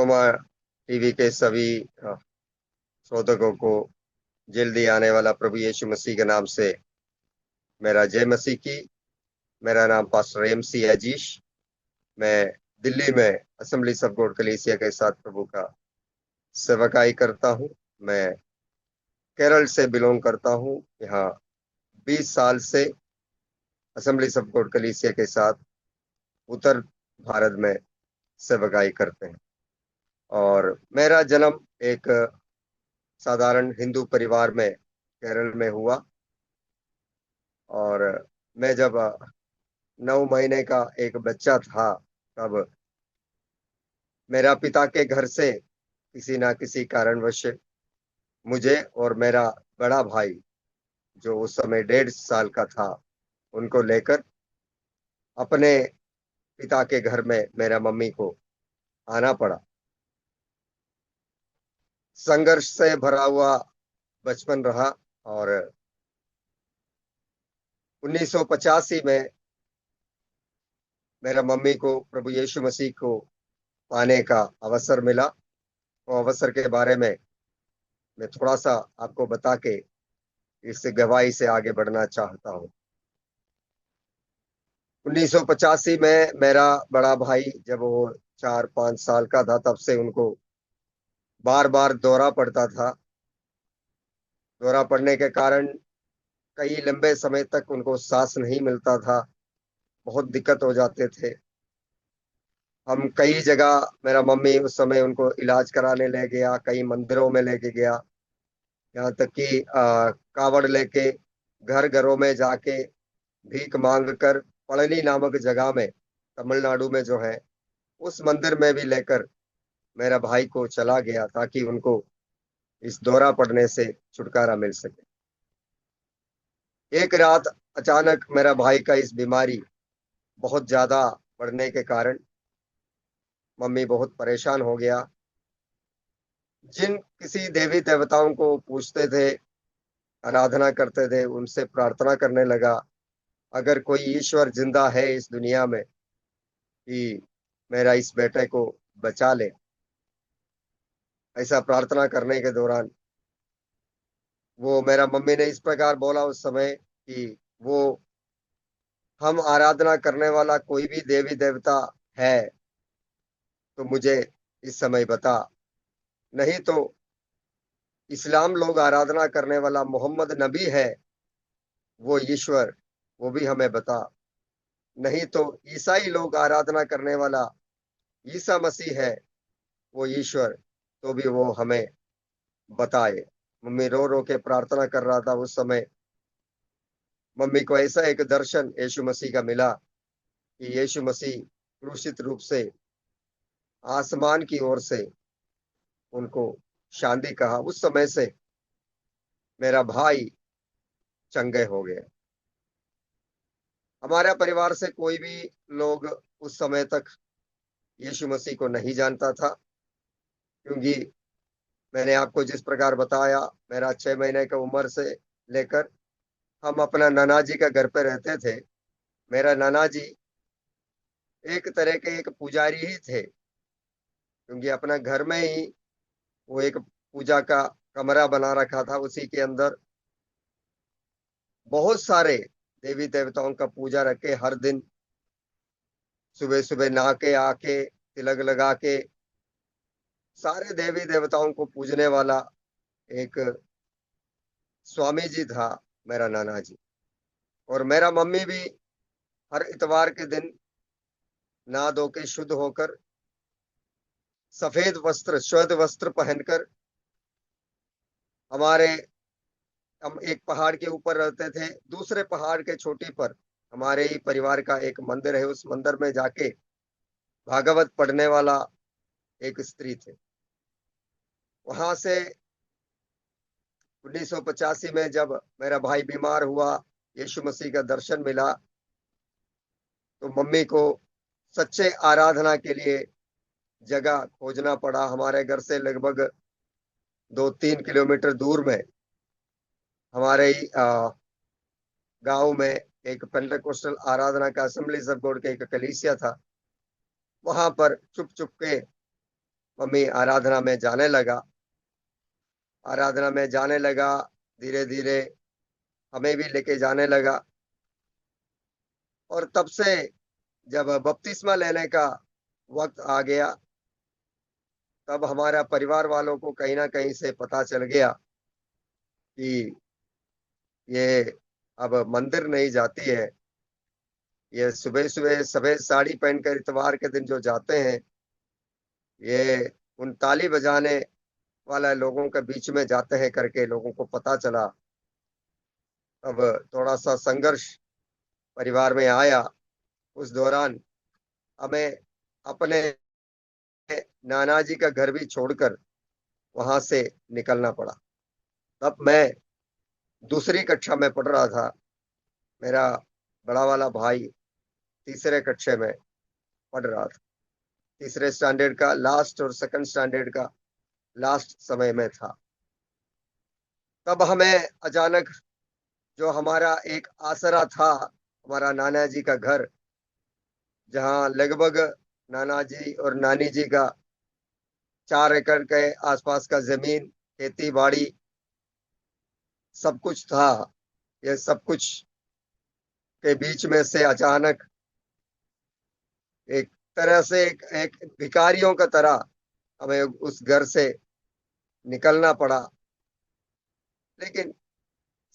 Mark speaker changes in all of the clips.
Speaker 1: Roma TV के सभी श्रोतकों को जल्दी आने वाला प्रभु यीशु मसीह के नाम से मेरा जय मसीह की। मेरा नाम पास्टर एमसी अजीश। मैं दिल्ली में असेंबली ऑफ गॉड कलीसिया के साथ प्रभु का सेवकाई करता हूँ। मैं केरल से बिलोंग करता हूँ। यहाँ 20 साल से असेंबली ऑफ गॉड कलीसिया के साथ उत्तर भारत में सेवकाई करते हैं। और मेरा जन्म एक साधारण हिंदू परिवार में केरल में हुआ। और मैं जब 9 महीने का एक बच्चा था तब मेरा पिता के घर से किसी ना किसी कारणवश मुझे और मेरा बड़ा भाई, जो उस समय 1.5 साल का था, उनको लेकर अपने पिता के घर में मेरा मम्मी को आना पड़ा। संघर्ष से भरा हुआ बचपन रहा। और 1985 में मेरा मम्मी को प्रभु यीशु मसीह को पाने का अवसर मिला। वो अवसर के बारे में मैं थोड़ा सा आपको बता के इस गवाही से आगे बढ़ना चाहता हूँ। 1985 में मेरा बड़ा भाई जब वो 4-5 साल का था, तब से उनको बार बार दौरा पड़ता था। दौरा पड़ने के कारण कई लंबे समय तक उनको सांस नहीं मिलता था। बहुत दिक्कत हो जाते थे। हम कई जगह, मेरा मम्मी उस समय उनको इलाज कराने ले गया, कई मंदिरों में लेके गया। यहाँ तक कि कावड़ लेके घर घरों में जाके भीख मांग कर पड़नी नामक जगह में, तमिलनाडु में जो है, उस मंदिर में भी लेकर मेरा भाई को चला गया ताकि उनको इस दौरा पड़ने से छुटकारा मिल सके। एक रात अचानक मेरा भाई का इस बीमारी बहुत ज्यादा बढ़ने के कारण मम्मी बहुत परेशान हो गया। जिन किसी देवी देवताओं को पूछते थे, आराधना करते थे, उनसे प्रार्थना करने लगा, अगर कोई ईश्वर जिंदा है इस दुनिया में कि मेरा इस बेटे को बचा ले। ऐसा प्रार्थना करने के दौरान वो मेरा मम्मी ने इस प्रकार बोला उस समय कि वो हम आराधना करने वाला कोई भी देवी देवता है तो मुझे इस समय बता, नहीं तो इस्लाम लोग आराधना करने वाला मोहम्मद नबी है, वो ईश्वर, वो भी हमें बता। नहीं तो ईसाई लोग आराधना करने वाला ईसा मसीह है, वो ईश्वर, तो भी वो हमें बताए। मम्मी रो रो के प्रार्थना कर रहा था उस समय। मम्मी को ऐसा एक दर्शन यीशु मसीह का मिला कि यीशु मसीह क्रूसित रूप से आसमान की ओर से उनको शांति कहा। उस समय से मेरा भाई चंगे हो गए। हमारे परिवार से कोई भी लोग उस समय तक यीशु मसीह को नहीं जानता था, क्योंकि मैंने आपको जिस प्रकार बताया, मेरा 6 महीने की उम्र से लेकर हम अपना नाना जी का घर पे रहते थे। मेरा नाना जी एक तरह के एक पुजारी ही थे, क्योंकि अपना घर में ही वो एक पूजा का कमरा बना रखा था। उसी के अंदर बहुत सारे देवी देवताओं का पूजा रख के हर दिन सुबह सुबह नहा के आके तिलक लगा के सारे देवी देवताओं को पूजने वाला एक स्वामी जी था मेरा नाना जी। और मेरा मम्मी भी हर इतवार के दिन नहा धो के शुद्ध होकर सफेद वस्त्र, श्वेत वस्त्र पहनकर, हमारे, हम एक पहाड़ के ऊपर रहते थे, दूसरे पहाड़ के चोटी पर हमारे ही परिवार का एक मंदिर है, उस मंदिर में जाके भागवत पढ़ने वाला एक स्त्री थे। वहां से 1985 में जब मेरा भाई बीमार हुआ, यीशु मसीह का दर्शन मिला, तो मम्मी को सच्चे आराधना के लिए जगह खोजना पड़ा। हमारे घर से लगभग 2-3 किलोमीटर दूर में हमारे ही गांव में एक पेंटेकोस्टल आराधना का, असेंबलीज ऑफ गॉड का एक कलीसिया था। वहां पर चुप चुप के मम्मी आराधना में जाने लगा। आराधना में जाने लगा, धीरे धीरे हमें भी लेके जाने लगा। और तब से जब बपतिस्मा लेने का वक्त आ गया, तब हमारा परिवार वालों को कहीं ना कहीं से पता चल गया कि ये अब मंदिर नहीं जाती है। ये सुबह सुबह सफेद साड़ी पहनकर इतवार के दिन जो जाते हैं, ये उन ताली बजाने वाला लोगों के बीच में जाते हैं करके लोगों को पता चला। अब थोड़ा सा संघर्ष परिवार में आया। उस दौरान हमें अपने नाना जी का घर भी छोड़कर वहां से निकलना पड़ा। तब मैं दूसरी कक्षा में पढ़ रहा था। मेरा बड़ा वाला भाई तीसरे कक्षा में पढ़ रहा था। तीसरे स्टैंडर्ड का लास्ट और सेकंड स्टैंडर्ड का लास्ट समय में था। तब हमें अचानक जो हमारा एक आसरा था, हमारा नाना जी का घर, जहाँ लगभग नाना जी और नानी जी का 4 एकड़ के आसपास का जमीन, खेती बाड़ी सब कुछ था, ये सब कुछ के बीच में से अचानक एक तरह से एक भिखारियों का तरह हमें उस घर से निकलना पड़ा। लेकिन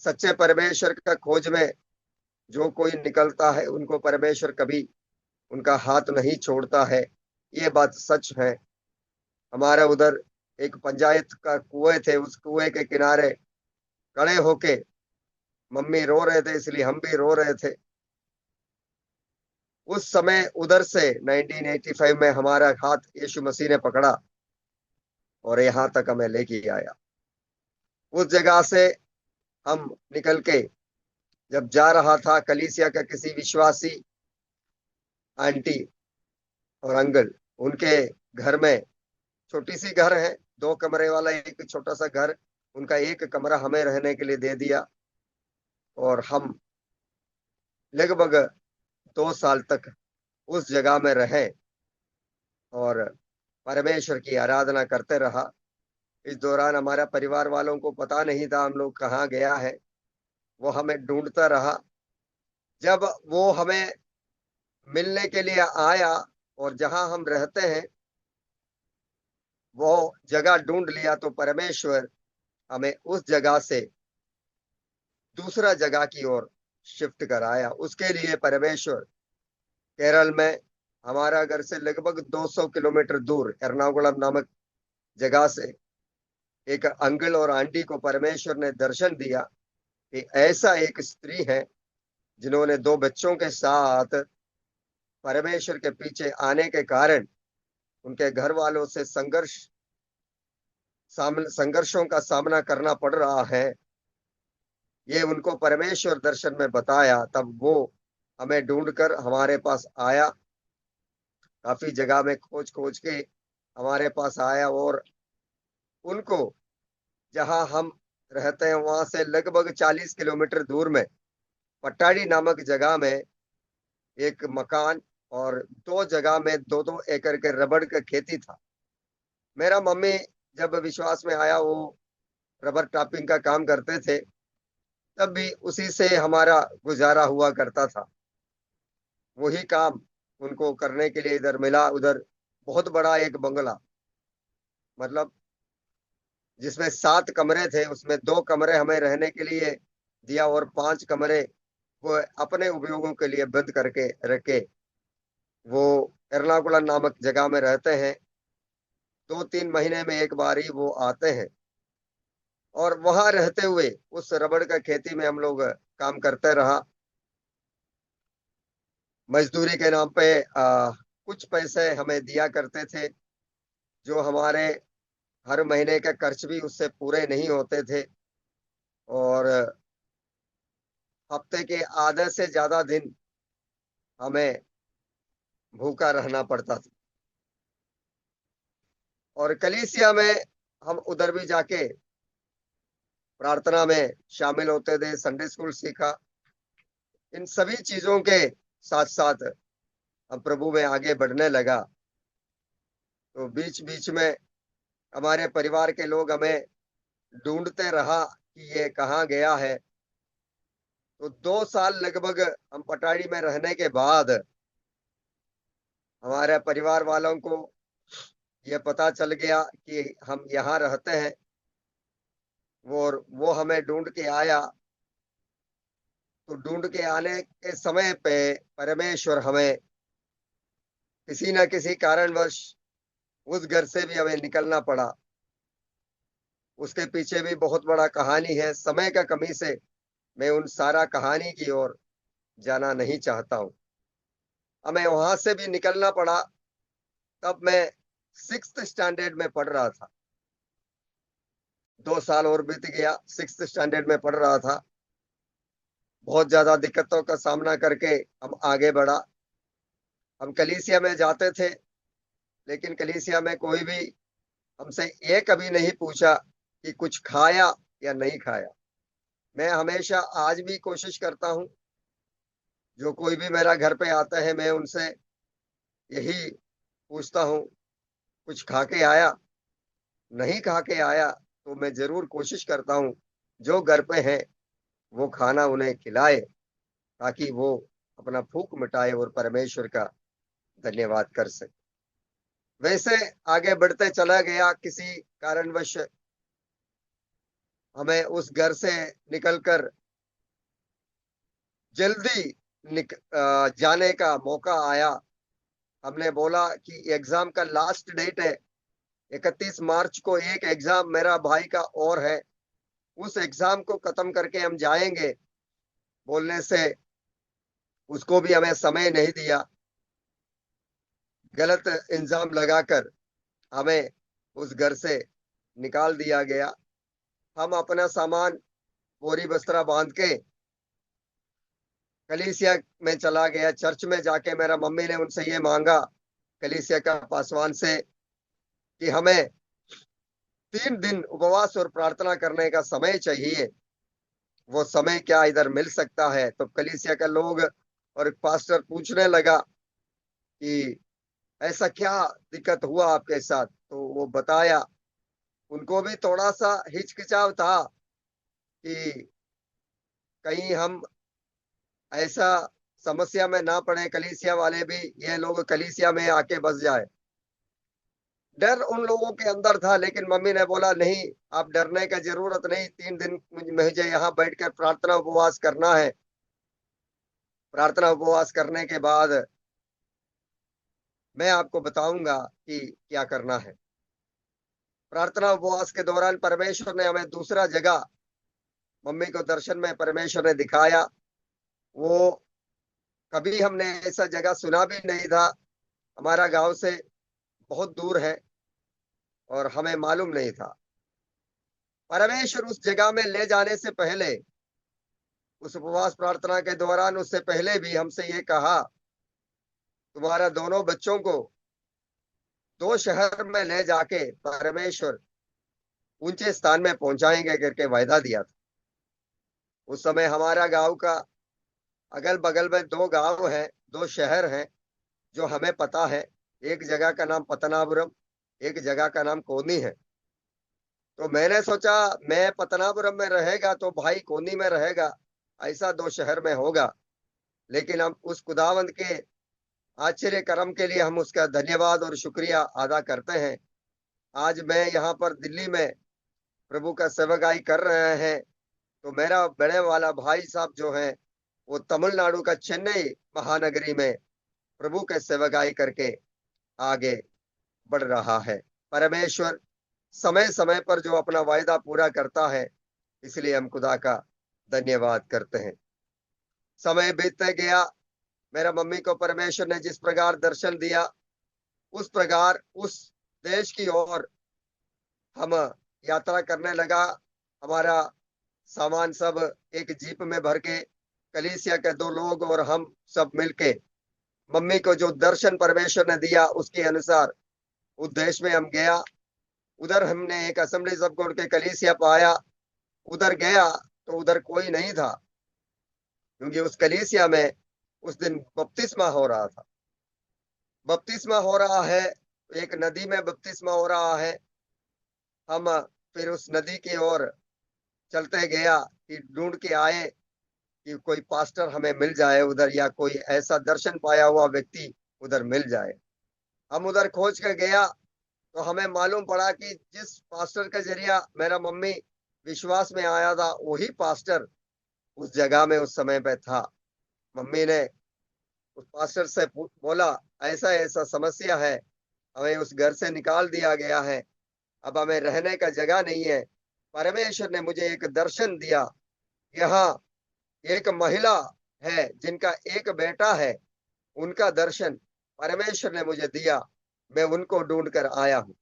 Speaker 1: सच्चे परमेश्वर का खोज में जो कोई निकलता है, उनको परमेश्वर कभी उनका हाथ नहीं छोड़ता है। ये बात सच है। हमारे उधर एक पंचायत का कुएं थे, उस कुएं के किनारे खड़े होके मम्मी रो रहे थे, इसलिए हम भी रो रहे थे। उस समय उधर से 1985 में हमारा हाथ यीशु मसीह ने पकड़ा और यहाँ तक हमें लेके आया। उस जगह से हम निकल के जब जा रहा था, कलीसिया का किसी विश्वासी आंटी और अंकल, उनके घर में, छोटी सी घर है, 2 कमरे वाला एक छोटा सा घर, उनका एक कमरा हमें रहने के लिए दे दिया। और हम लगभग 2 साल तक उस जगह में रहे और परमेश्वर की आराधना करते रहा। इस दौरान हमारा परिवार वालों को पता नहीं था हम लोग कहाँ गया है। वो हमें ढूंढता रहा। जब वो हमें मिलने के लिए आया और जहां हम रहते हैं वो जगह ढूंढ लिया, तो परमेश्वर हमें उस जगह से दूसरा जगह की ओर शिफ्ट कराया। उसके लिए परमेश्वर केरल में हमारा घर से लगभग 200 किलोमीटर दूर एर्नाकुलम नामक जगह से एक अंकल और आंटी को परमेश्वर ने दर्शन दिया कि ऐसा एक स्त्री है जिन्होंने 2 बच्चों के साथ परमेश्वर के पीछे आने के कारण उनके घर वालों से संघर्षों का सामना करना पड़ रहा है। ये उनको परमेश्वर दर्शन में बताया। तब वो हमें ढूंढकर हमारे पास आया। काफी जगह में खोज खोज के हमारे पास आया और उनको जहां हम रहते हैं वहां से लगभग 40 किलोमीटर दूर में पट्टाड़ी नामक जगह में एक मकान और 2 जगह में 2-2 एकड़ के रबड़ का खेती था। मेरा मम्मी जब विश्वास में आया, वो रबर टॉपिंग का काम करते थे, तब भी उसी से हमारा गुजारा हुआ करता था। वही काम उनको करने के लिए इधर मिला। उधर बहुत बड़ा एक बंगला, मतलब जिसमें 7 कमरे थे, उसमें 2 कमरे हमें रहने के लिए दिया और 5 कमरे वो अपने उपयोगों के लिए बंद करके रखे। वो एर्नाकुलम नामक जगह में रहते हैं। 2-3 महीने में एक बार ही वो आते हैं और वहां रहते हुए उस रबड़ का खेती में हम लोग काम करते रहा। मजदूरी के नाम पे कुछ पैसे हमें दिया करते थे, जो हमारे हर महीने के खर्च भी उससे पूरे नहीं होते थे। और हफ्ते के आधे से ज्यादा दिन हमें भूखा रहना पड़ता था। और कलीसिया में हम उधर भी जाके प्रार्थना में शामिल होते थे, संडे स्कूल सीखा। इन सभी चीजों के साथ साथ हम प्रभु में आगे बढ़ने लगा। तो बीच बीच में हमारे परिवार के लोग हमें ढूंढते रहा कि ये कहाँ गया है। तो 2 साल लगभग हम पटाड़ी में रहने के बाद हमारे परिवार वालों को ये पता चल गया कि हम यहाँ रहते हैं। वो हमें ढूंढ के आया। तो ढूंढ के आने के समय पे परमेश्वर हमें किसी न किसी कारणवश उस घर से भी हमें निकलना पड़ा। उसके पीछे भी बहुत बड़ा कहानी है। समय का कमी से मैं उन सारा कहानी की ओर जाना नहीं चाहता हूँ। हमें वहां से भी निकलना पड़ा। तब मैं 6th स्टैंडर्ड में पढ़ रहा था। 2 साल और बीत गया, 6th स्टैंडर्ड में पढ़ रहा था। बहुत ज्यादा दिक्कतों का सामना करके हम आगे बढ़ा। हम कलीसिया में जाते थे, लेकिन कलीसिया में कोई भी हमसे ये कभी नहीं पूछा कि कुछ खाया या नहीं खाया। मैं हमेशा आज भी कोशिश करता हूँ, जो कोई भी मेरा घर पे आता है मैं उनसे यही पूछता हूँ, कुछ खा के आया? नहीं खा के आया तो मैं जरूर कोशिश करता हूँ जो घर पे है वो खाना उन्हें खिलाए, ताकि वो अपना भूख मिटाए और परमेश्वर का धन्यवाद कर सके। वैसे आगे बढ़ते चला गया। किसी कारणवश हमें उस घर से निकलकर जल्दी जाने का मौका आया। हमने बोला कि एग्जाम का लास्ट डेट है, 31 मार्च को एक एग्जाम मेरा भाई का और है, उस एग्जाम को खत्म करके हम जाएंगे। बोलने से उसको भी हमें समय नहीं दिया। गलत इल्जाम लगाकर हमें उस घर से निकाल दिया गया। हम अपना सामान बोरी बस्तरा बांध के कलीसिया में चला गया। चर्च में जाके मेरा मम्मी ने उनसे ये मांगा, कलीसिया का पासवान से, कि हमें 3 दिन उपवास और प्रार्थना करने का समय चाहिए। वो समय क्या इधर मिल सकता है? तो कलीसिया का लोग और पास्टर पूछने लगा कि ऐसा क्या दिक्कत हुआ आपके साथ। तो वो बताया। उनको भी थोड़ा सा हिचकिचाव था कि कहीं हम ऐसा समस्या में ना पड़े, कलीसिया वाले भी ये लोग कलीसिया में आके बस जाए। डर उन लोगों के अंदर था, लेकिन मम्मी ने बोला नहीं, आप डरने का जरूरत नहीं। 3 दिन मुझे यहाँ बैठकर प्रार्थना उपवास करना है। प्रार्थना उपवास करने के बाद मैं आपको बताऊंगा कि क्या करना है। प्रार्थना उपवास के दौरान परमेश्वर ने हमें दूसरा जगह, मम्मी को दर्शन में परमेश्वर ने दिखाया। वो कभी हमने ऐसा जगह सुना भी नहीं था। हमारा गांव से बहुत दूर है और हमें मालूम नहीं था। परमेश्वर उस जगह में ले जाने से पहले, उस उपवास प्रार्थना के दौरान, उससे पहले भी हमसे ये कहा, तुम्हारा दोनों बच्चों को 2 शहर में ले जाके परमेश्वर ऊंचे स्थान में पहुंचाएंगे करके वायदा दिया था। उस समय हमारा गांव का अगल बगल में 2 गांव हैं, 2 शहर हैं जो हमें पता है। एक जगह का नाम पतनापुरम, एक जगह का नाम कोनी है। तो मैंने सोचा, मैं पतनापुरम में रहेगा तो भाई कोनी में रहेगा, ऐसा 2 शहर में होगा। लेकिन हम उस खुदावंद के आश्चर्य कर्म के लिए हम उसका धन्यवाद और शुक्रिया अदा करते हैं। आज मैं यहाँ पर दिल्ली में प्रभु का सेवकाई कर रहे हैं, तो मेरा बड़े वाला भाई साहब जो है वो तमिलनाडु का चेन्नई महानगरी में प्रभु के सेवकाई करके आगे बढ़ रहा है। परमेश्वर समय समय पर जो अपना वायदा पूरा करता है, इसलिए हम खुदा का धन्यवाद करते हैं। समय बीतते गया। मेरा मम्मी को परमेश्वर ने जिस प्रकार दर्शन दिया, उस प्रकार उस देश की ओर हम यात्रा करने लगा। हमारा सामान सब एक जीप में भर के कलीसिया के 2 लोग और हम सब मिलके मम्मी को जो दर्शन परमेश्वर ने दिया उसके अनुसार उस देश में हम गया। उधर हमने एक असेंबली सब कोड के कलीसिया पाया। उधर गया तो उधर कोई नहीं था, क्योंकि उस कलीसिया में उस दिन बपतिस्मा हो रहा था। बपतिस्मा हो रहा है एक नदी में बपतिस्मा हो रहा है। हम फिर उस नदी की ओर चलते गया कि ढूंढ के आए कि कोई पास्टर हमें मिल जाए उधर, या कोई ऐसा दर्शन पाया हुआ व्यक्ति उधर मिल जाए। हम उधर खोज कर गया तो हमें मालूम पड़ा कि जिस पास्टर के जरिया मेरा मम्मी विश्वास में आया था, वही पास्टर उस जगह में उस समय पे था। मम्मी ने उस पास्टर से बोला, ऐसा ऐसा समस्या है, हमें उस घर से निकाल दिया गया है, अब हमें रहने का जगह नहीं है। परमेश्वर ने मुझे एक दर्शन दिया, यहाँ एक महिला है जिनका एक बेटा है, उनका दर्शन परमेश्वर ने मुझे दिया, मैं उनको ढूंढ कर आया हूँ।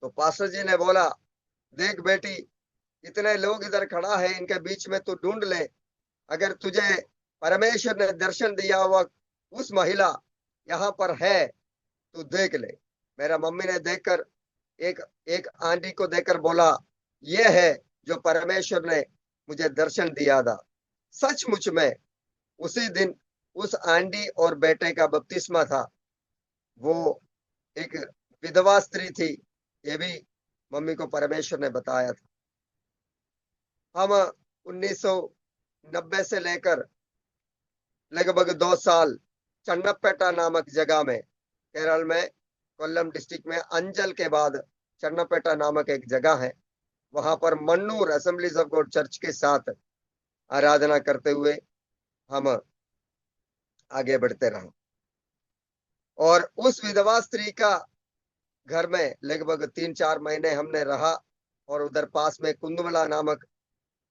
Speaker 1: तो पास्टर जी ने बोला, देख बेटी, इतने लोग इधर खड़ा है, इनके बीच में तू ढूंढ ले, अगर तुझे परमेश्वर ने दर्शन दिया हुआ उस महिला यहाँ पर है, तू देख ले। मेरा मम्मी ने देखकर एक एक आंटी को देखकर बोला, ये है जो परमेश्वर ने मुझे दर्शन दिया था। सचमुच में उसी दिन उस आंटी और बेटे का बपतिस्मा था। वो एक विधवा स्त्री थी, ये भी मम्मी को परमेश्वर ने बताया था। हम 1990 से लेकर लगभग 2 साल चन्नपेटा नामक जगह में, केरल में, कोल्लम डिस्ट्रिक्ट में अंजल के बाद चन्नपेटा नामक एक जगह है, वहां पर Mannur assemblies of God church के साथ आराधना करते हुए हम आगे बढ़ते रहे। और उस विधवा स्त्री का घर में लगभग 3-4 महीने हमने रहा, और उधर पास में कुंदवला नामक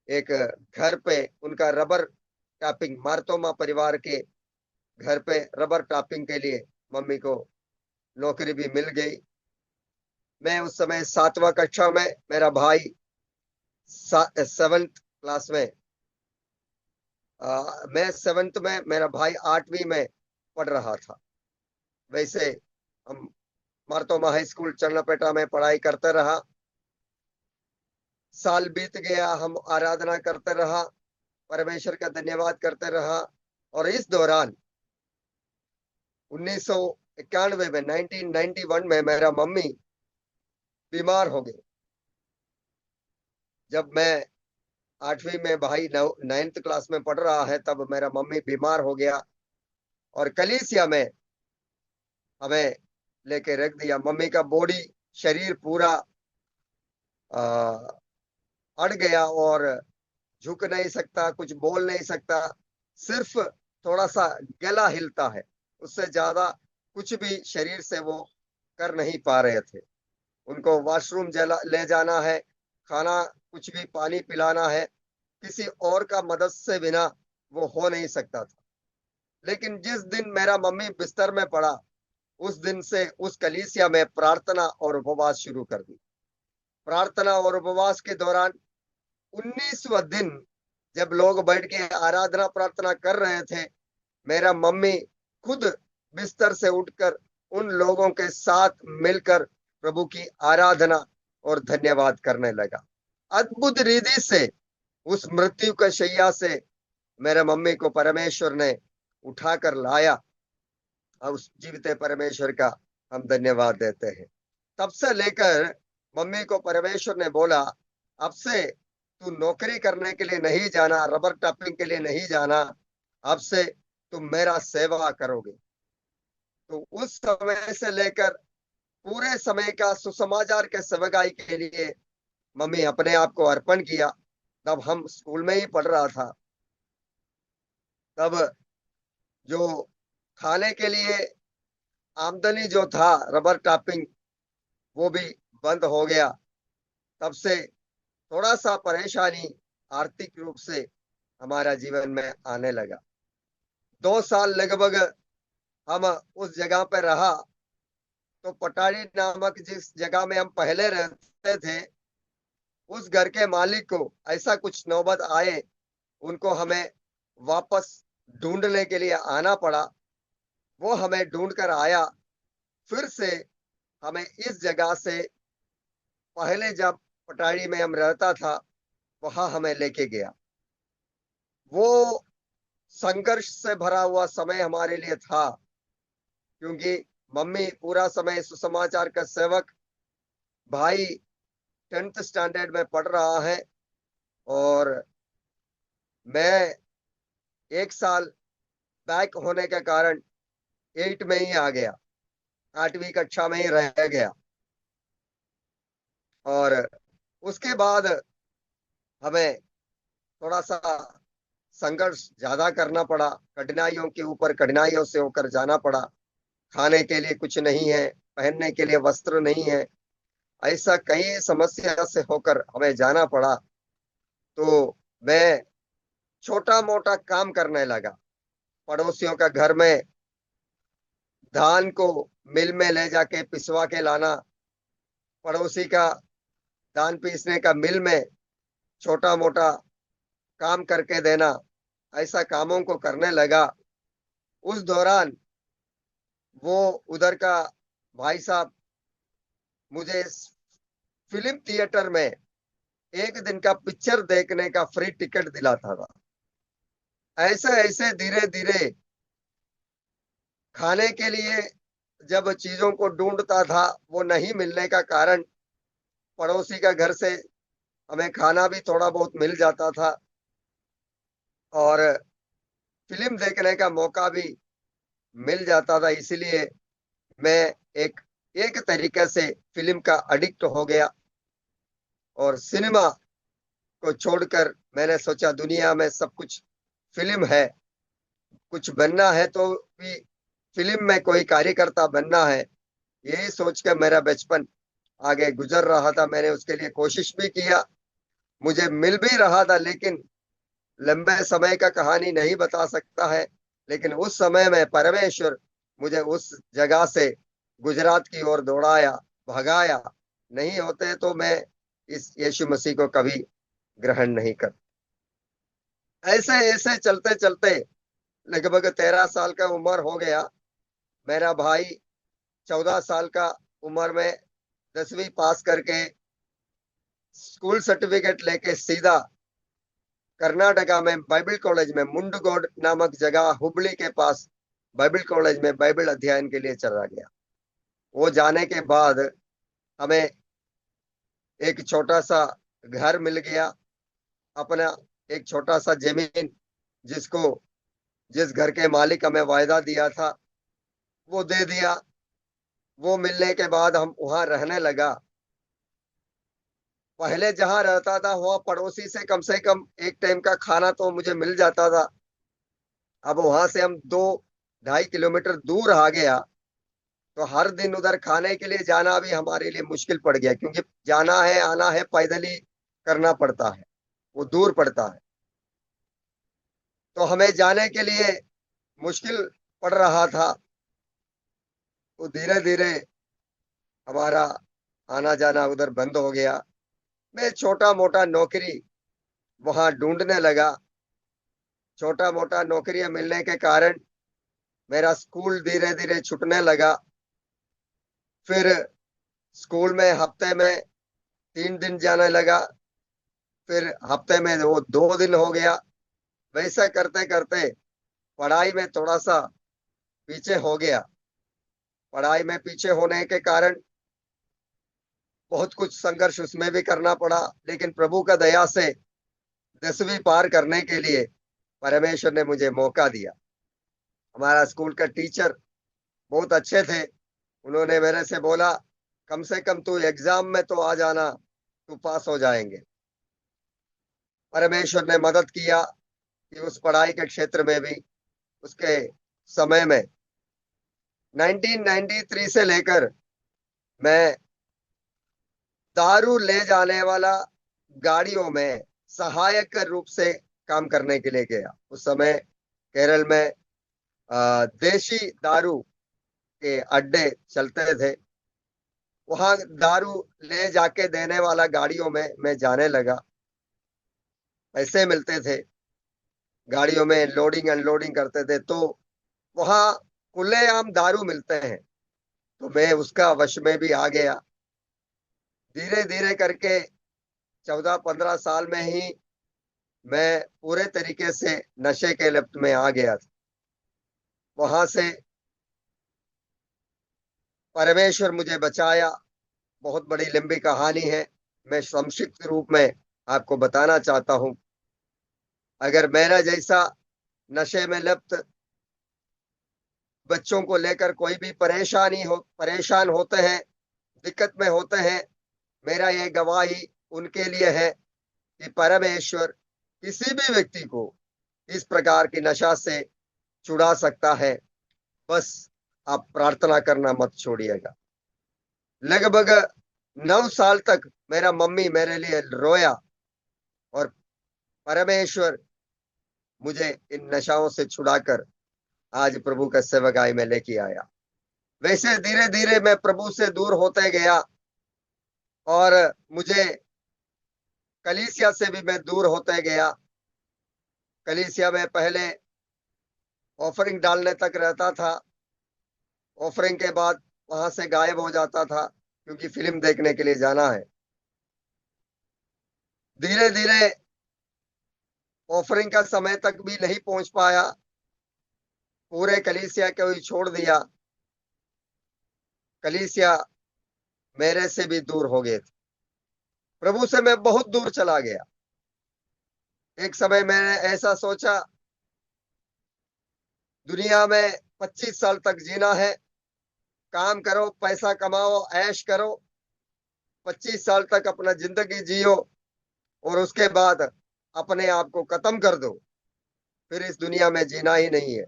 Speaker 1: एक घर पे उनका रबर टैपिंग, मार्तोमा परिवार के घर पे रबर टैपिंग के लिए मम्मी को नौकरी भी मिल गई। मैं उस समय 7वां कक्षा में, मेरा भाई 7th क्लास में, मैं 7th में, मेरा भाई 8वीं में पढ़ रहा था। वैसे हम मार्तोमा हाई स्कूल चन्नापेटा में पढ़ाई करते रहा। साल बीत गया, हम आराधना करते रहा, परमेश्वर का धन्यवाद करते रहा। और इस दौरान 1991 में, 1991 में मेरा मम्मी बीमार हो गई। जब मैं 8वीं में, भाई 9th क्लास में पढ़ रहा है, तब मेरा मम्मी बीमार हो गया और कलीसिया में हमें लेके रख दिया। मम्मी का बॉडी, शरीर पूरा अड़ गया और झुक नहीं सकता, कुछ बोल नहीं सकता, सिर्फ थोड़ा सा गला हिलता है, उससे ज्यादा कुछ भी शरीर से वो कर नहीं पा रहे थे। उनको वॉशरूम ले जाना है, खाना कुछ भी, पानी पिलाना है, किसी और का मदद से बिना वो हो नहीं सकता था। लेकिन जिस दिन मेरा मम्मी बिस्तर में पड़ा, उस दिन से उस कलीसिया में प्रार्थना और उपवास शुरू कर दी। प्रार्थना और उपवास के दौरान 19वां दिन जब लोग बैठ के आराधना प्रार्थना कर रहे थे, मेरा मम्मी खुद बिस्तर से उठकर उन लोगों के साथ मिलकर प्रभु की आराधना और धन्यवाद करने लगा। अद्भुत रीति से उस मृत्यु के शैया से मेरे मम्मी को परमेश्वर ने उठाकर लाया, और उस जीवित परमेश्वर का हम धन्यवाद देते हैं। तब से लेकर मम्मी को परमेश्वर ने बोला, अब से तू नौकरी करने के लिए नहीं जाना, रबर टैपिंग के लिए नहीं जाना, अब से तुम मेरा सेवा करोगे। तो उस समय से लेकर पूरे समय का सुसमाचार के सेवकाई के लिए मम्मी अपने आप को अर्पण किया। तब हम स्कूल में ही पढ़ रहा था, तब जो खाने के लिए आमदनी जो था, रबर टैपिंग, वो भी बंद हो गया। तब से थोड़ा सा परेशानी आर्थिक रूप से हमारा जीवन में आने लगा। 2 साल लगभग हम उस जगह पर रहा, तो पटारी नामक जिस जगह में हम पहले रहते थे, उस घर के मालिक को ऐसा कुछ नौबत आए, उनको हमें वापस ढूंढने के लिए आना पड़ा। वो हमें ढूंढ कर आया, फिर से हमें इस जगह से, पहले जब पटारी में हम रहता था, वहां हमें लेके गया। वो संघर्ष से भरा हुआ समय हमारे लिए था, क्योंकि मम्मी पूरा समय सुसमाचार का सेवक, भाई 10th स्टैंडर्ड में पढ़ रहा है, और मैं 1 साल बैक होने के कारण 8 में ही आ गया, 8वीं कक्षा में ही रह गया। और उसके बाद हमें थोड़ा सा संघर्ष ज्यादा करना पड़ा, कठिनाइयों के ऊपर कठिनाइयों से होकर जाना पड़ा। खाने के लिए कुछ नहीं है, पहनने के लिए वस्त्र नहीं है, ऐसा कई समस्या से होकर हमें जाना पड़ा। तो मैं छोटा मोटा काम करने लगा। पड़ोसियों का घर में धान को मिल में ले जाके पिसवा के लाना, पड़ोसी का धान पीसने का मिल में छोटा मोटा काम करके देना, ऐसा कामों को करने लगा। उस दौरान वो उधर का भाई साहब मुझे फिल्म थिएटर में एक दिन का पिक्चर देखने का फ्री टिकट दिलाता था। ऐसे ऐसे धीरे धीरे खाने के लिए जब चीजों को ढूंढता था, वो नहीं मिलने का कारण पड़ोसी का घर से हमें खाना भी थोड़ा बहुत मिल जाता था, और फिल्म देखने का मौका भी मिल जाता था। इसलिए मैं एक एक तरीके से फिल्म का एडिक्ट हो गया, और सिनेमा को छोड़कर मैंने सोचा दुनिया में सब कुछ फिल्म है, कुछ बनना है तो भी फिल्म में कोई कार्यकर्ता बनना है। यही सोच कर मेरा बचपन आगे गुजर रहा था। मैंने उसके लिए कोशिश भी किया, मुझे मिल भी रहा था, लेकिन लंबे समय का कहानी नहीं बता सकता है। लेकिन उस समय में परमेश्वर मुझे उस जगह से गुजरात की ओर दौड़ाया, भगाया। नहीं होते तो मैं इस यीशु मसीह को कभी ग्रहण नहीं कर। ऐसे ऐसे चलते चलते लगभग 13 साल का उम्र हो गया। मेरा भाई 14 साल का उम्र में 10वीं पास करके स्कूल सर्टिफिकेट लेके सीधा कर्नाटका में बाइबल कॉलेज में मुंडगोड नामक जगह हुबली के पास बाइबल कॉलेज में बाइबल अध्ययन के लिए चला गया। वो जाने के बाद हमें एक छोटा सा घर मिल गया, अपना एक छोटा सा जमीन, जिसको जिस घर के मालिक हमें वायदा दिया था वो दे दिया। वो मिलने के बाद हम वहां रहने लगा। पहले जहां रहता था वहां पड़ोसी से कम एक टाइम का खाना तो मुझे मिल जाता था। अब वहां से हम 2-2.5 किलोमीटर दूर आ गया, तो हर दिन उधर खाने के लिए जाना भी हमारे लिए मुश्किल पड़ गया, क्योंकि जाना है आना है पैदल ही करना पड़ता है, वो दूर पड़ता है। तो हमें जाने के लिए मुश्किल पड़ रहा था। तो धीरे धीरे हमारा आना जाना उधर बंद हो गया। मैं छोटा मोटा नौकरी वहां ढूंढने लगा। छोटा मोटा नौकरियां मिलने के कारण मेरा स्कूल धीरे धीरे छूटने लगा। फिर स्कूल में हफ्ते में 3 दिन जाने लगा, फिर हफ्ते में वो 2 दिन हो गया। वैसा करते करते पढ़ाई में थोड़ा सा पीछे हो गया। पढ़ाई में पीछे होने के कारण बहुत कुछ संघर्ष उसमें भी करना पड़ा, लेकिन प्रभु का दया से 10वीं पार करने के लिए परमेश्वर ने मुझे मौका दिया। हमारा स्कूल का टीचर बहुत अच्छे थे। उन्होंने मेरे से बोला, कम से कम तू एग्जाम में तो आ जाना, तू पास हो जाएंगे। परमेश्वर ने मदद किया कि उस पढ़ाई के क्षेत्र में भी उसके समय में 1993 से लेकर मैं दारू ले जाने वाला गाड़ियों में सहायक रूप से काम करने के लिए गया। उस समय केरल में देशी दारू के अड्डे चलते थे। वहां दारू ले जाके देने वाला गाड़ियों में मैं जाने लगा। पैसे मिलते थे, गाड़ियों में लोडिंग अनलोडिंग करते थे, तो वहां खुलेआम दारू मिलते हैं, तो मैं उसका वश में भी आ गया। धीरे धीरे करके 14-15 साल में ही मैं पूरे तरीके से नशे के लत में आ गया था। वहां से परमेश्वर मुझे बचाया। बहुत बड़ी लंबी कहानी है, मैं संक्षिप्त रूप में आपको बताना चाहता हूं। अगर मेरा जैसा नशे में लिप्त बच्चों को लेकर कोई भी परेशान होते हैं, दिक्कत में होते हैं, मेरा ये गवाही उनके लिए है कि परमेश्वर किसी भी व्यक्ति को इस प्रकार की नशा से छुड़ा सकता है। बस आप प्रार्थना करना मत छोड़िएगा। लगभग 9 साल तक मेरा मम्मी मेरे लिए रोया और परमेश्वर मुझे इन नशाओं से छुड़ाकर आज प्रभु का सेवकाई में लेके आया। वैसे धीरे धीरे मैं प्रभु से दूर होते गया और मुझे कलीसिया से भी मैं दूर होते गया। कलीसिया में पहले ऑफरिंग डालने तक रहता था, ऑफरिंग के बाद वहां से गायब हो जाता था क्योंकि फिल्म देखने के लिए जाना है। धीरे धीरे ऑफरिंग का समय तक भी नहीं पहुंच पाया, पूरे कलीसिया को ही छोड़ दिया। कलीसिया मेरे से भी दूर हो गए थे, प्रभु से मैं बहुत दूर चला गया। एक समय मैंने ऐसा सोचा, दुनिया में 25 साल तक जीना है, काम करो, पैसा कमाओ, ऐश करो, 25 साल तक अपना जिंदगी जियो और उसके बाद अपने आप को खत्म कर दो, फिर इस दुनिया में जीना ही नहीं है।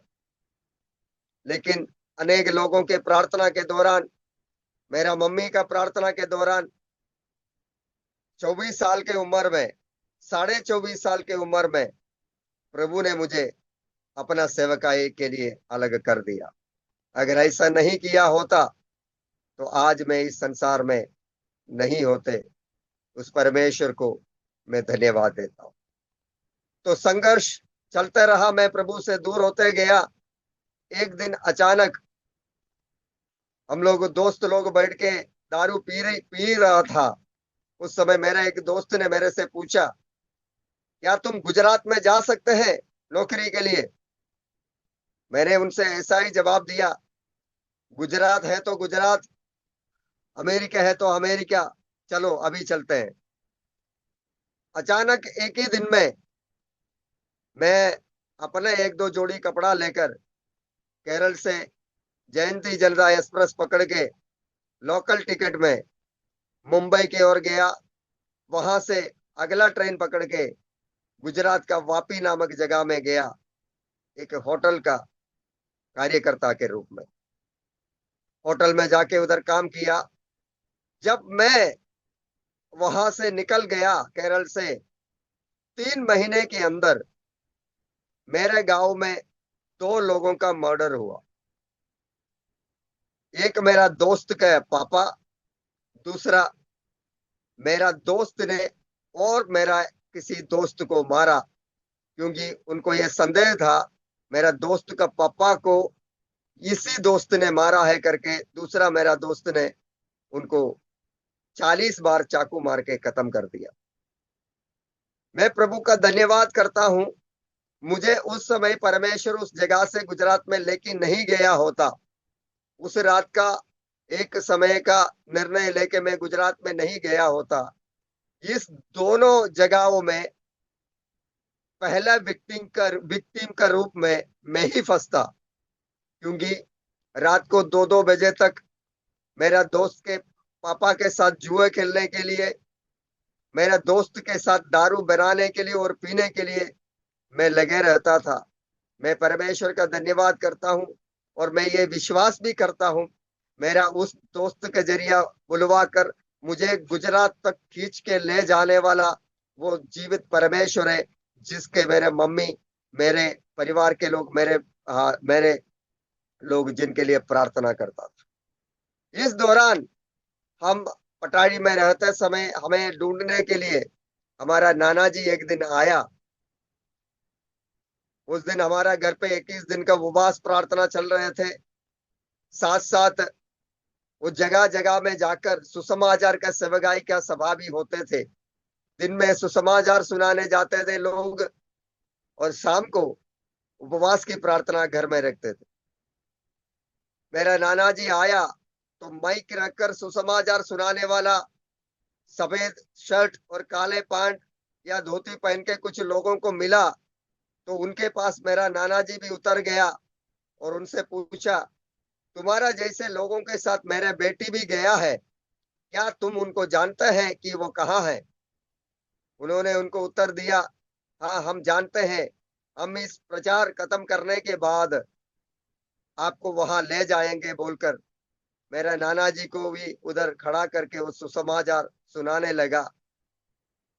Speaker 1: लेकिन अनेक लोगों के प्रार्थना के दौरान, मेरा मम्मी का प्रार्थना के दौरान 24 साल के उम्र में, 24.5 साल के उम्र में प्रभु ने मुझे अपना सेवकाई के लिए अलग कर दिया। अगर ऐसा नहीं किया होता तो आज मैं इस संसार में नहीं होते। उस परमेश्वर को मैं धन्यवाद देता हूँ। तो संघर्ष चलता रहा, मैं प्रभु से दूर होते गया। एक दिन अचानक हम लोग दोस्त लोग बैठ के दारू पी रहा था। उस समय मेरा एक दोस्त ने मेरे से पूछा, क्या तुम गुजरात में जा सकते हैं नौकरी के लिए? मैंने उनसे ऐसा ही जवाब दिया, गुजरात है तो गुजरात, अमेरिका है तो अमेरिका, चलो अभी चलते हैं। अचानक एक ही दिन में मैं अपने एक दो जोड़ी कपड़ा लेकर केरल से जयंती जलरा एक्सप्रेस पकड़ के लोकल टिकट में मुंबई की ओर गया। वहां से अगला ट्रेन पकड़ के गुजरात का वापी नामक जगह में गया, एक होटल का कार्यकर्ता के रूप में। होटल में जाके उधर काम किया। जब मैं वहां से निकल गया केरल से, 3 महीने के अंदर मेरे गांव में 2 लोगों का मर्डर हुआ। एक मेरा दोस्त का पापा, दूसरा मेरा दोस्त ने और मेरा किसी दोस्त को मारा, क्योंकि उनको यह संदेह था मेरा दोस्त का पापा को इसी दोस्त ने मारा है करके। दूसरा मेरा दोस्त ने उनको 40 बार चाकू मार के खत्म कर दिया। मैं प्रभु का धन्यवाद करता हूं, मुझे उस समय परमेश्वर उस जगह से गुजरात में लेके नहीं गया होता, उस रात का एक समय का निर्णय लेके मैं गुजरात में नहीं गया होता, इस दोनों जगहों में पहला विक्टिम का रूप में मैं ही फंसता। क्योंकि रात को 2-2 बजे तक मेरा दोस्त के पापा के साथ जुए खेलने के लिए, मेरा दोस्त के साथ दारू बनाने के लिए और पीने के लिए मैं लगे रहता था। मैं परमेश्वर का धन्यवाद करता हूँ और मैं ये विश्वास भी करता हूँ, मेरा उस दोस्त के जरिया बुलवा कर मुझे गुजरात तक खींच के ले जाने वाला वो जीवित परमेश्वर है, जिसके मेरे मम्मी, मेरे परिवार के लोग, मेरे लोग जिनके लिए प्रार्थना करता था। इस दौरान हम पटारी में रहते समय हमें ढूंढने के लिए हमारा नाना जी एक दिन आया। उस दिन हमारा घर पे 21 दिन का उपवास प्रार्थना चल रहे थे। साथ साथ वो जगह जगह में जाकर सुसमाचार का सेवकाई का सभा भी होते थे। दिन में सुसमाचार सुनाने जाते थे लोग और शाम को उपवास की प्रार्थना घर में रखते थे। मेरा नाना जी आया तो माइक रखकर सुसमाचार सुनाने वाला सफेद शर्ट और काले पैंट या धोती पहन के कुछ लोगों को मिला, तो उनके पास मेरा नाना जी भी उतर गया और उनसे पूछा, तुम्हारा जैसे लोगों के साथ मेरा बेटी भी गया है, क्या तुम उनको जानते हैं कि वो कहाँ है? उन्होंने उनको उत्तर दिया, हाँ हम जानते हैं, हम इस प्रचार खत्म करने के बाद आपको वहां ले जाएंगे, बोलकर मेरा नाना जी को भी उधर खड़ा करके वो सुसमाचार सुनाने लगा।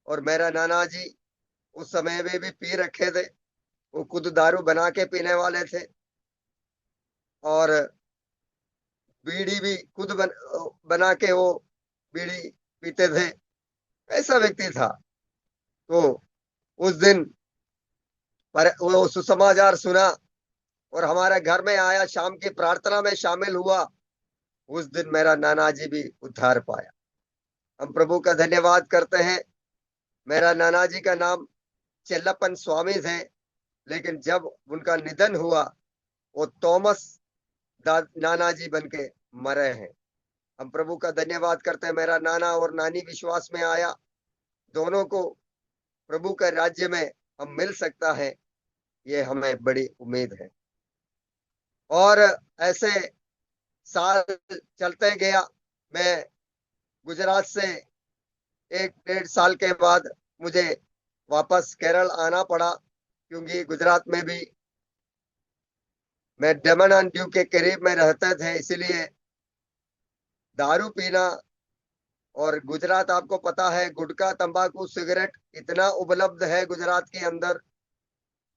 Speaker 1: और मेरा नाना जी उस समय में भी पी रखे थे, वो खुद दारू बना के पीने वाले थे और बीड़ी भी खुद बना के वो बीड़ी पीते थे, ऐसा व्यक्ति था। तो उस दिन पर वो सुसमाचार सुना और हमारे घर में आया, शाम की प्रार्थना में शामिल हुआ। उस दिन मेरा नाना जी भी उद्धार पाया। हम प्रभु का धन्यवाद करते हैं। मेरा नाना जी का नाम चेल्लप्पन स्वामी थे, लेकिन जब उनका निधन हुआ वो थॉमस नाना जी बन के मरे हैं। हम प्रभु का धन्यवाद करते हैं, मेरा नाना और नानी विश्वास में आया, दोनों को प्रभु के राज्य में हम मिल सकता है, ये हमें बड़ी उम्मीद है। और ऐसे साल चलते गया। मैं गुजरात से 1 डेढ़ साल के बाद मुझे वापस केरल आना पड़ा, क्योंकि गुजरात में भी मैं दमन एंड दीव के करीब में रहते थे, इसलिए दारू पीना और गुजरात आपको पता है गुटखा तंबाकू सिगरेट इतना उपलब्ध है गुजरात के अंदर।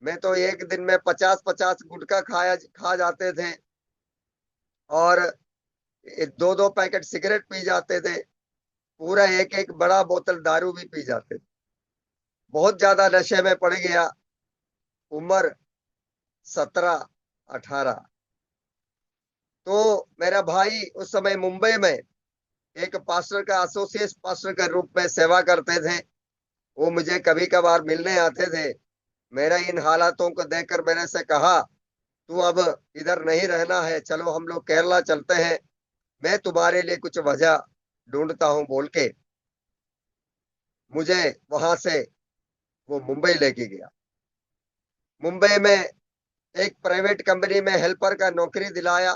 Speaker 1: मैं तो एक दिन में 50-50 गुटखा खा जाते थे और 2-2 पैकेट सिगरेट पी जाते थे, पूरा एक एक बड़ा बोतल दारू भी पी जाते थे। बहुत ज्यादा नशे में पड़ गया। उम्र 17-18। तो मेरा भाई उस समय मुंबई में एक पास्टर का एसोसिएट पास्टर के रूप में सेवा करते थे। वो मुझे कभी कभार मिलने आते थे। मेरा इन हालातों को देखकर मैंने से कहा, तू अब इधर नहीं रहना है, चलो हम लोग केरला चलते हैं, मैं तुम्हारे लिए कुछ वजह ढूंढता हूं, बोल के मुझे वहां से वो मुंबई लेके गया। मुंबई में एक प्राइवेट कंपनी में हेल्पर का नौकरी दिलाया।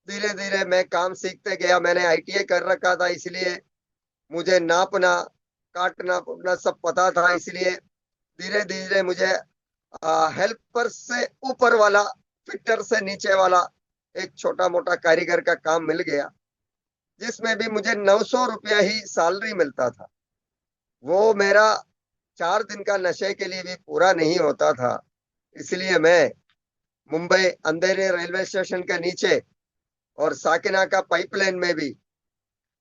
Speaker 1: धीरे धीरे मैं काम सीखते गया। मैंने आईटीआई कर रखा था, इसलिए मुझे नापना काटना कुटना सब पता था, इसलिए धीरे धीरे मुझे हेल्पर से ऊपर वाला, फिटर से नीचे वाला एक छोटा मोटा कारीगर का काम मिल गया, जिसमें भी मुझे 900 रुपया ही सैलरी मिलता था। वो मेरा 4 दिन का नशे के लिए भी पूरा नहीं होता था। इसलिए मैं मुंबई अंधेरे रेलवे स्टेशन के नीचे और साकिना का पाइपलाइन में भी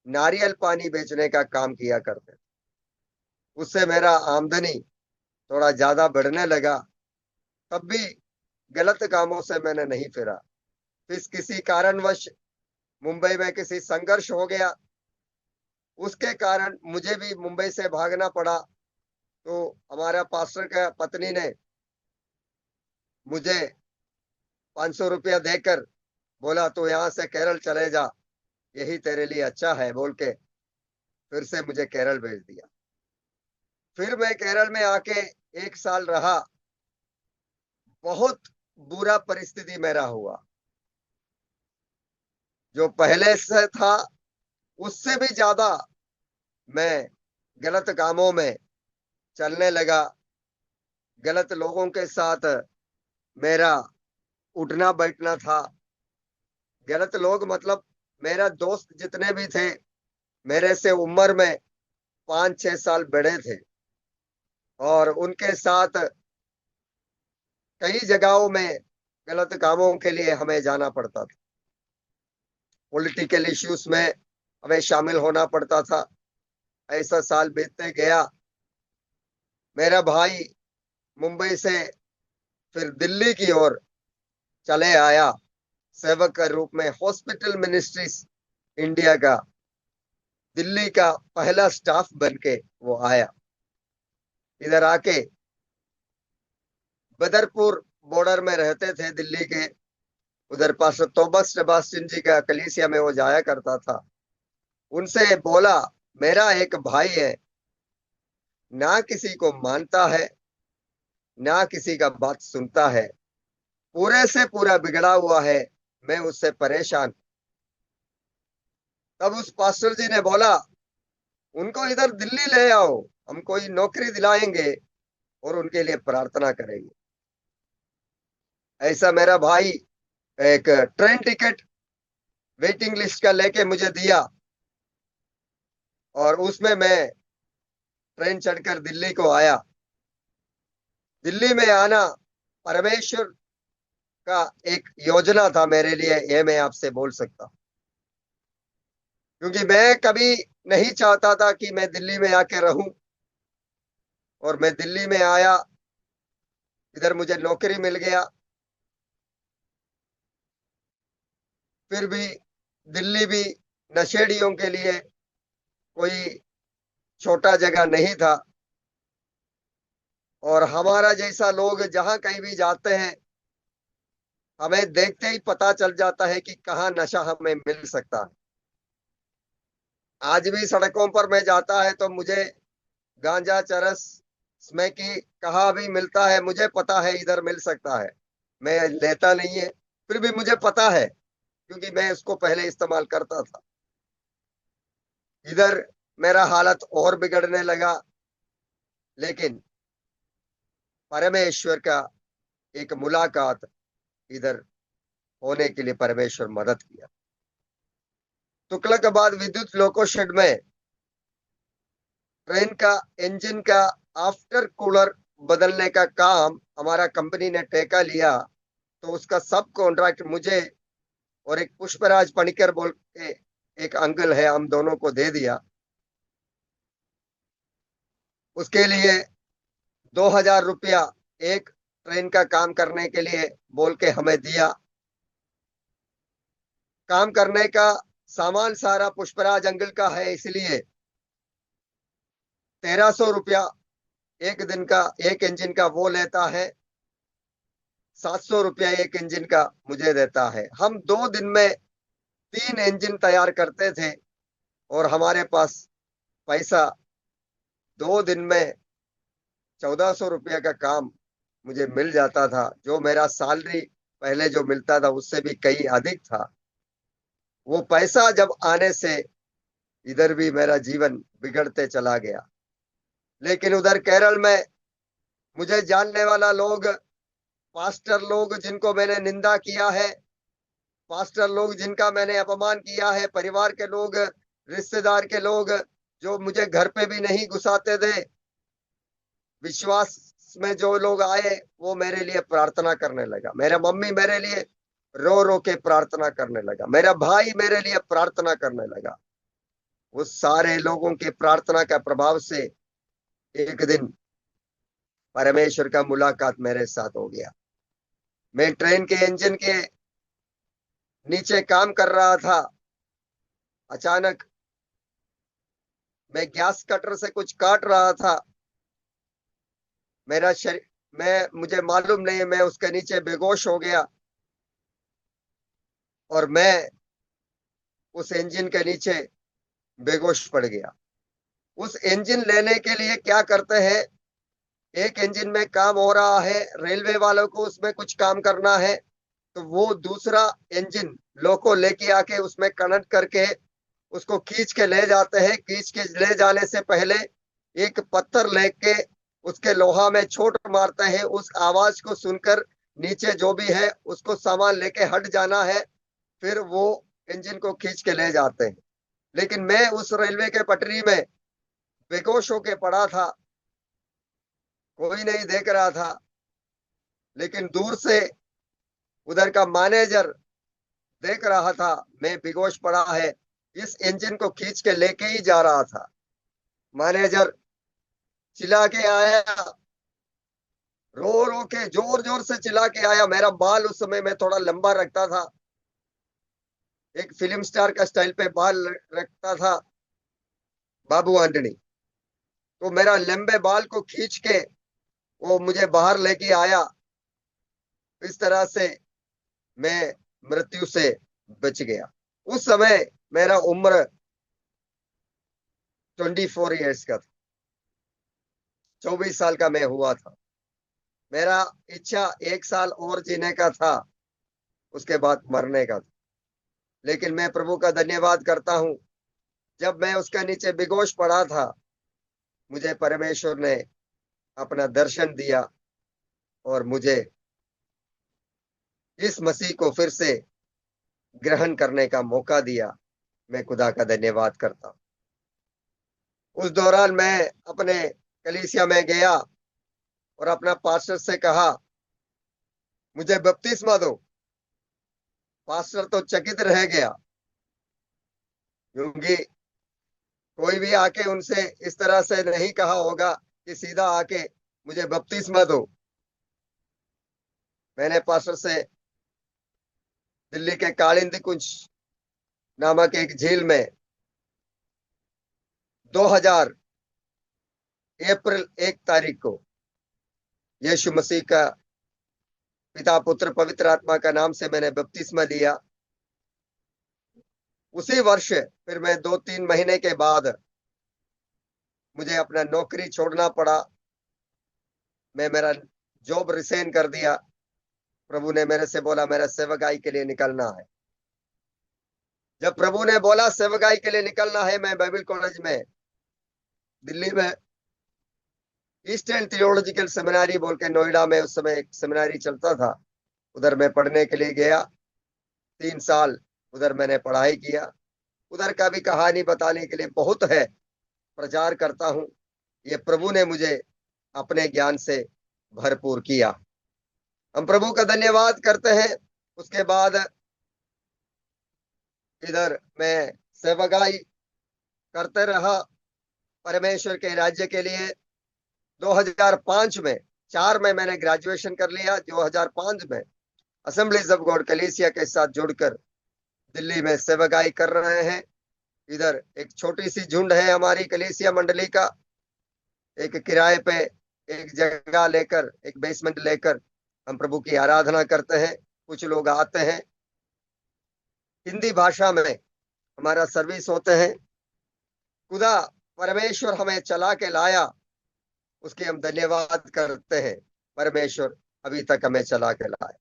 Speaker 1: नारियल पानी बेचने का काम किया करते। उससे मेरा आमदनी थोड़ा ज्यादा बढ़ने लगा। तब भी गलत कामों से मैंने नहीं फिरा। फिर किसी कारणवश मुंबई में किसी संघर्ष हो गया, उसके कारण मुझे भी मुंबई से भागना पड़ा। तो हमारा पास्टर का पत्नी ने मुझे 500 रुपया देकर बोला, तो यहाँ से केरल चले जा, यही तेरे लिए अच्छा है, बोल के फिर से मुझे केरल भेज दिया। फिर मैं केरल में आके 1 साल रहा। बहुत बुरा परिस्थिति मेरा हुआ, जो पहले से था उससे भी ज्यादा मैं गलत कामों में चलने लगा। गलत लोगों के साथ मेरा उठना बैठना था। गलत लोग मतलब मेरा दोस्त जितने भी थे मेरे से उम्र में 5-6 साल बड़े थे, और उनके साथ कई जगहों में गलत कामों के लिए हमें जाना पड़ता था। पॉलिटिकल इश्यूज में हमें शामिल होना पड़ता था। ऐसा साल बीतते गया। मेरा भाई मुंबई से फिर दिल्ली की ओर चले आया, सेवक के रूप में हॉस्पिटल मिनिस्ट्रीज इंडिया का दिल्ली का पहला स्टाफ बन के वो आया। इधर आके बदरपुर बॉर्डर में रहते थे दिल्ली के, उधर पास्टर थॉमस सेबास्टियन जी का कलीसिया में वो जाया करता था। उनसे बोला, मेरा एक भाई है, ना किसी को मानता है, ना किसी का बात सुनता है, पूरे से पूरा बिगड़ा हुआ है, मैं उससे परेशान। तब उस पास्टर जी ने बोला, उनको इधर दिल्ली ले आओ, हम कोई नौकरी दिलाएंगे और उनके लिए प्रार्थना करेंगे। ऐसा मेरा भाई एक ट्रेन टिकट वेटिंग लिस्ट का लेके मुझे दिया, और उसमें मैं ट्रेन चढ़कर दिल्ली को आया। दिल्ली में आना परमेश्वर का एक योजना था मेरे लिए, ये मैं आपसे बोल सकता हूँ। क्योंकि मैं कभी नहीं चाहता था कि मैं दिल्ली में आके रहूं, और मैं दिल्ली में आया, इधर मुझे नौकरी मिल गया। फिर भी दिल्ली भी नशेड़ियों के लिए कोई छोटा जगह नहीं था, और हमारा जैसा लोग जहां कहीं भी जाते हैं, हमें देखते ही पता चल जाता है कि कहाँ नशा हमें मिल सकता है। आज भी सड़कों पर मैं जाता है तो मुझे गांजा, चरस, स्मोकी कहाँ भी मिलता है, मुझे पता है इधर मिल सकता है। मैं लेता नहीं है, फिर भी मुझे पता है, क्योंकि मैं इसको पहले इस्तेमाल करता था। इधर मेरा हालत और बिगड़ने लगा, लेकिन परमेश्वर का एक मुलाकात इधर होने के लिए परमेश्वर मदद किया। तुगलकाबाद विद्युत लोको शेड में ट्रेन का इंजन का आफ्टर कूलर बदलने का काम हमारा कंपनी ने ठेका लिया। तो उसका सब कॉन्ट्रैक्ट मुझे और एक पुष्पराज पणिकर बोल के एक अंकल है, हम दोनों को दे दिया। उसके लिए 2,000 रुपया एक ट्रेन का काम करने के लिए बोल के हमें दिया। काम करने का सामान सारा पुष्पराज अंकल का है, इसलिए 1,300 रुपया एक दिन का एक इंजन का वो लेता है, 700 रुपया एक इंजन का मुझे देता है। हम 2 दिन में 3 इंजन तैयार करते थे, और हमारे पास पैसा 2 दिन में 1,400 रुपया का काम मुझे मिल जाता था, जो मेरा सैलरी पहले जो मिलता था उससे भी कहीं अधिक था। वो पैसा जब आने से इधर भी मेरा जीवन बिगड़ते चला गया। लेकिन उधर केरल में मुझे जानने वाला लोग, पास्टर लोग जिनको मैंने निंदा किया है, पास्टर लोग जिनका मैंने अपमान किया है, परिवार के लोग, रिश्तेदार के लोग जो मुझे घर पे भी नहीं घुसाते थे, विश्वास में जो लोग आए, वो मेरे लिए प्रार्थना करने लगा। मेरा मम्मी मेरे लिए रो रो के प्रार्थना करने लगा, मेरा भाई मेरे लिए प्रार्थना करने लगा। उस सारे लोगों के प्रार्थना का प्रभाव से एक दिन परमेश्वर का मुलाकात मेरे साथ हो गया। मैं ट्रेन के इंजन के नीचे काम कर रहा था। अचानक मैं गैस कटर से कुछ काट रहा था। मेरा शरीर, मुझे मालूम नहीं, मैं उसके नीचे बेहोश हो गया, और मैं उस इंजन के नीचे बेहोश पड़ गया। उस इंजन लेने के लिए क्या करते हैं, एक इंजन में काम हो रहा है, रेलवे वालों को उसमें कुछ काम करना है, तो वो दूसरा इंजन लोको लेके आके उसमें कनेक्ट करके उसको खींच के ले जाते हैं। खींच के ले जाने से पहले एक पत्थर लेके उसके लोहा में छोट मारते हैं। उस आवाज को सुनकर नीचे जो भी है उसको सामान लेके हट जाना है, फिर वो इंजन को खींच के ले जाते हैं। लेकिन मैं उस रेलवे के पटरी में बेहोश होके पड़ा था, कोई नहीं देख रहा था। लेकिन दूर से उधर का मैनेजर देख रहा था, मैं बेहोश पड़ा है, इस इंजन को खींच के लेके ही जा रहा था। मैनेजर चिल्ला के आया, रो रो के जोर जोर से चिल्ला के आया। मेरा बाल उस समय मैं थोड़ा लंबा रखता था, एक फिल्म स्टार का स्टाइल पे बाल रखता था, बाबू आंटनी। तो मेरा लंबे बाल को खींच के वो मुझे बाहर लेके आया। इस तरह से मैं मृत्यु से बच गया। उस समय मेरा उम्र 24 ईयर्स का था, 24 साल का मैं हुआ था। मेरा इच्छा 1 साल और जीने का था, उसके बाद मरने का था। लेकिन मैं प्रभु का धन्यवाद करता हूँ, जब मैं उसके नीचे बेहोश पड़ा था, मुझे परमेश्वर ने अपना दर्शन दिया और मुझे इस मसीह को फिर से ग्रहण करने का मौका दिया। मैं खुदा का धन्यवाद करता हूँ। उस दौरान मैं अपने कलीसिया में गया और अपना पास्टर से कहा, मुझे बपतिस्मा दो। पास्टर तो चकित रह गया, क्योंकि कोई भी आके उनसे इस तरह से नहीं कहा होगा कि सीधा आके मुझे बपतिस्मा दो। मैंने पास्टर से दिल्ली के कालिंदी कुंज नामक एक झील में 2000 अप्रैल 1 तारीख को यीशु मसीह का पिता पुत्र पवित्र आत्मा का नाम से मैंने बपतिस्मा लिया। उसी वर्ष फिर मैं 2-3 महीने के बाद मुझे अपना नौकरी छोड़ना पड़ा। मैं मेरा जॉब रिसेन कर दिया। प्रभु ने मेरे से बोला, मेरा सेवकाई के लिए निकलना है। जब प्रभु ने बोला सेवकाई के लिए निकलना है, मैं बाइबल कॉलेज में दिल्ली में ईस्टर्न थियोलॉजिकल सेमिनारी बोल के नोएडा में उस समय एक सेमिनारी चलता था, उधर मैं पढ़ने के लिए गया। 3 साल उधर मैंने पढ़ाई किया। उधर का भी कहानी बताने के लिए बहुत है, प्रचार करता हूँ। ये प्रभु ने मुझे अपने ज्ञान से भरपूर किया। हम प्रभु का धन्यवाद करते हैं। उसके बाद इधर मैं सेवकाई करते रहा परमेश्वर के राज्य के लिए। 2005 में 4 में मैंने ग्रेजुएशन कर लिया। 2005 में असेंबलीज ऑफ गॉड कलीसिया के साथ जुड़कर दिल्ली में सेवकाई कर रहे हैं। इधर एक छोटी सी झुंड है हमारी कलीसिया मंडली का। एक किराए पे एक जगह लेकर, एक बेसमेंट लेकर हम प्रभु की आराधना करते हैं। कुछ लोग आते हैं, हिंदी भाषा में हमारा सर्विस होते हैं। खुदा परमेश्वर हमें चला के लाया, उसके हम धन्यवाद करते हैं। परमेश्वर अभी तक हमें चला के लाया।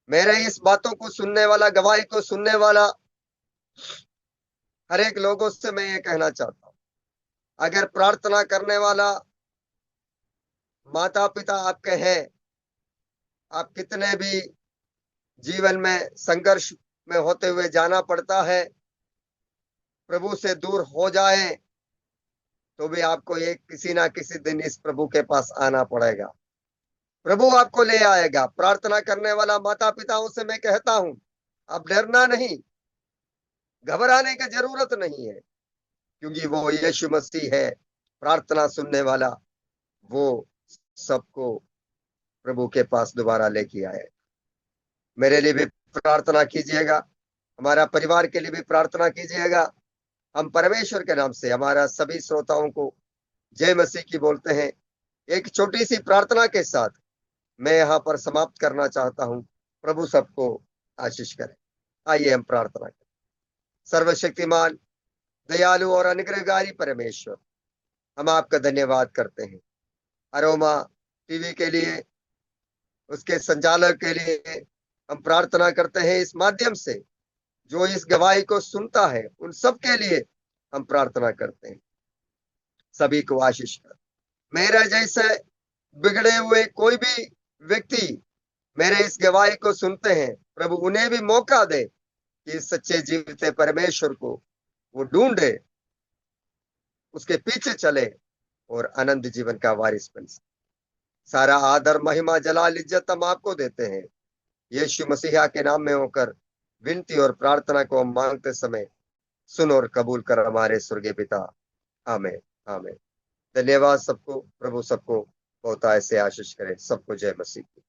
Speaker 1: मेरे इस बातों को सुनने वाला, गवाही को सुनने वाला हर एक लोगों से मैं ये कहना चाहता हूँ, अगर प्रार्थना करने वाला माता पिता आपके हैं, आप कितने भी जीवन में संघर्ष में होते हुए जाना पड़ता है, प्रभु से दूर हो जाए, तो भी आपको एक किसी ना किसी दिन इस प्रभु के पास आना पड़ेगा। प्रभु आपको ले आएगा। प्रार्थना करने वाला माता पिताओं से मैं कहता हूं, अब डरना नहीं, घबराने की जरूरत नहीं है, क्योंकि वो यीशु मसीह है प्रार्थना सुनने वाला। वो सबको प्रभु के पास दोबारा लेके आए। मेरे लिए भी प्रार्थना कीजिएगा, हमारा परिवार के लिए भी प्रार्थना कीजिएगा। हम परमेश्वर के नाम से हमारा सभी श्रोताओं को जय मसीह की बोलते हैं। एक छोटी सी प्रार्थना के साथ मैं यहाँ पर समाप्त करना चाहता हूँ। प्रभु सबको आशीष करे। आइए हम प्रार्थना करें। सर्वशक्तिमान, दयालु और अनुग्रहकारी परमेश्वर, हम आपका धन्यवाद करते हैं अरोमा टीवी के लिए, उसके संचालक के लिए। हम प्रार्थना करते हैं इस माध्यम से जो इस गवाही को सुनता है, उन सब के लिए हम प्रार्थना करते हैं। सभी को आशीष कर। मेरा जैसे बिगड़े हुए कोई भी व्यक्ति मेरे इस गवाही को सुनते हैं, प्रभु उन्हें भी मौका दे कि इस सच्चे जीवित परमेश्वर को वो ढूंढे, उसके पीछे चले और आनंद जीवन का वारिस बन सके। सारा आदर, महिमा, जलाल, इज्जत हम आपको देते हैं यीशु मसीहा के नाम में होकर विनती और प्रार्थना को हम मांगते समय सुन और कबूल कर हमारे स्वर्गीय पिता। आमीन, आमीन। धन्यवाद सबको। प्रभु सबको बहुत ऐसे आशीष करे। सबको जय मसीह की।